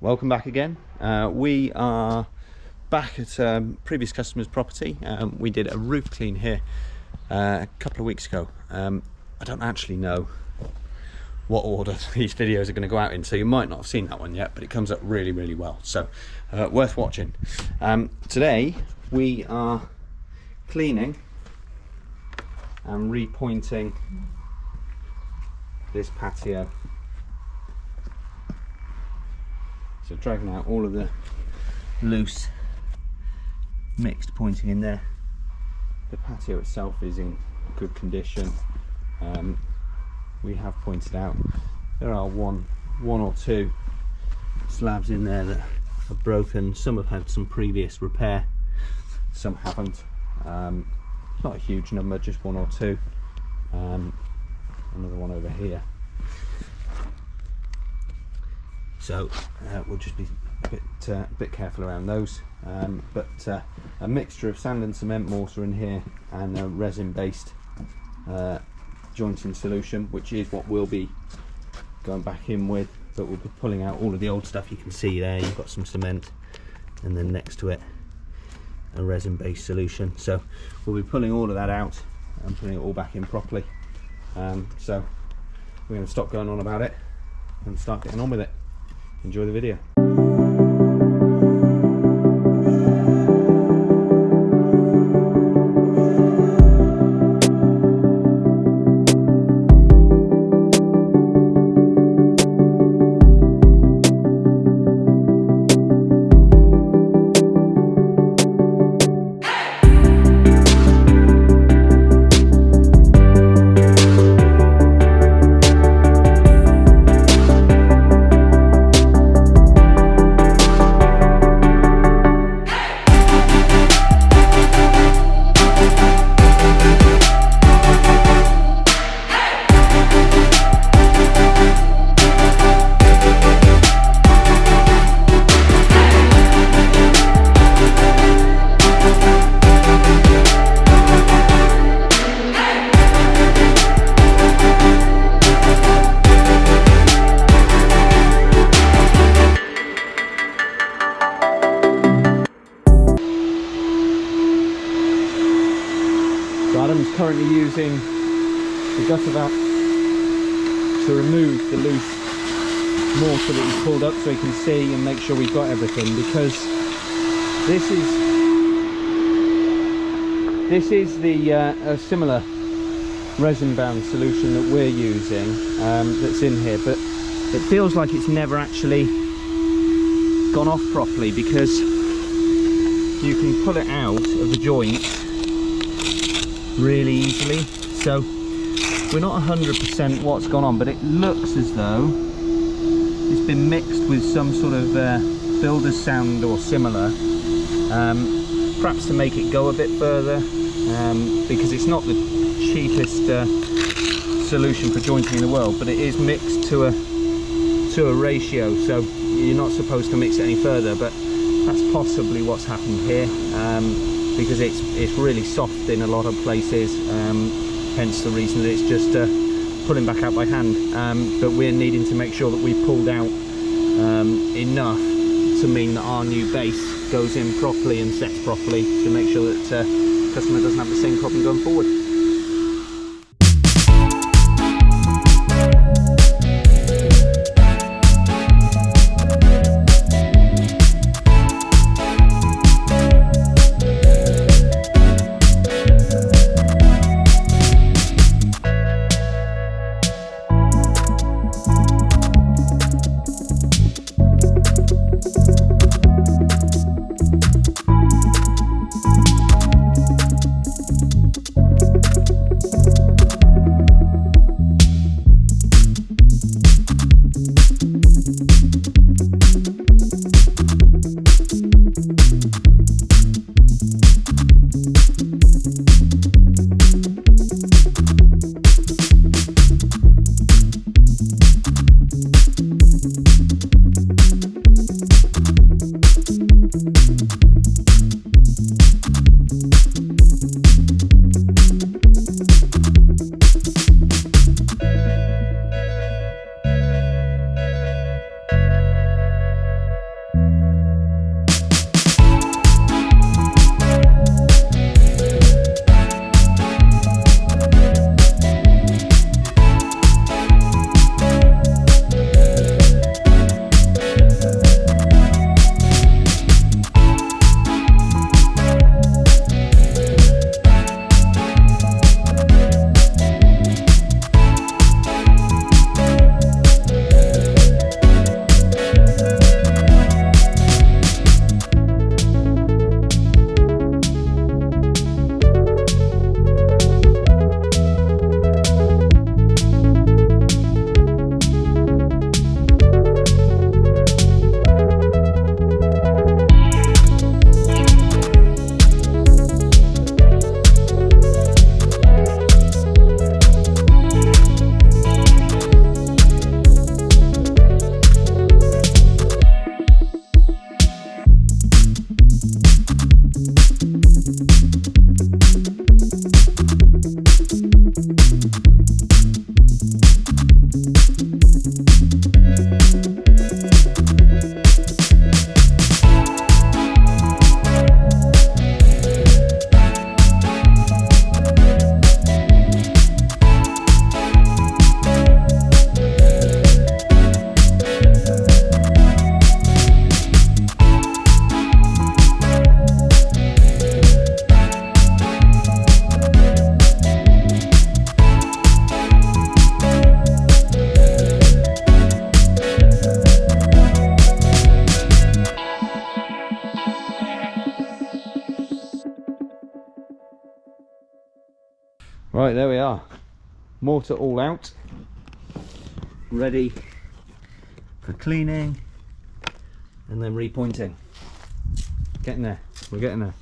welcome back again. We are back at previous customer's property. We did a roof clean here a couple of weeks ago. I don't actually know what order these videos are going to go out in, so you might not have seen that one yet, but it comes up really well, so worth watching. Today we are cleaning and repointing this patio. So dragging out all of the loose mixed pointing in there. The patio itself is in good condition. We have pointed out there are one or two slabs in there that are broken. Some have had some previous repair, some haven't. Not a huge number, just one or two. Another one over here. So we'll just be a bit careful around those. But a mixture of sand and cement mortar in here, and a resin-based jointing solution, which is what we'll be going back in with. But we'll be pulling out all of the old stuff. You can see there, you've got some cement, and then next to it a resin-based solution. So we'll be pulling all of that out and putting it all back in properly. So we're going to stop going on about it and start getting on with it. Enjoy the video. Adam's currently using the gutter vac to remove the loose mortar that he's pulled up, so he can see and make sure we've got everything, because this is the a similar resin bound solution that we're using, that's in here, but it feels like it's never actually gone off properly, because you can pull it out of the joint really easily. So we're not 100% what's gone on, but it looks as though it's been mixed with some sort of builder's sand or similar, perhaps to make it go a bit further, because it's not the cheapest solution for jointing in the world, but it is mixed to a ratio, so you're not supposed to mix it any further, but that's possibly what's happened here. Because it's really soft in a lot of places, hence the reason that it's just pulling back out by hand. But we're needing to make sure that we pulled out enough to mean that our new base goes in properly and sets properly, to make sure that the customer doesn't have the same problem going forward. Right, there we are. Mortar all out, ready for cleaning and then repointing. Getting there, we're getting there.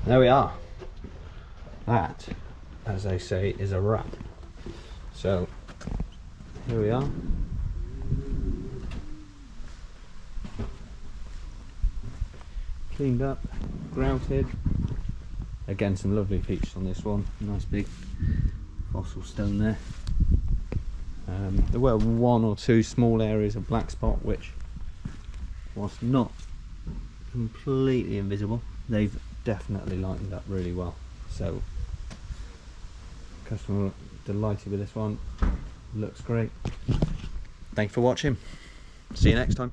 There we are. That, as they say, is a wrap. So here we are. Cleaned up, grouted. Again, some lovely features on this one. Nice big fossil stone there. There were one or two small areas of black spot which, whilst not completely invisible, they've definitely lightened up really well. So customer delighted with this one. Looks great. Thanks for watching. See you next time.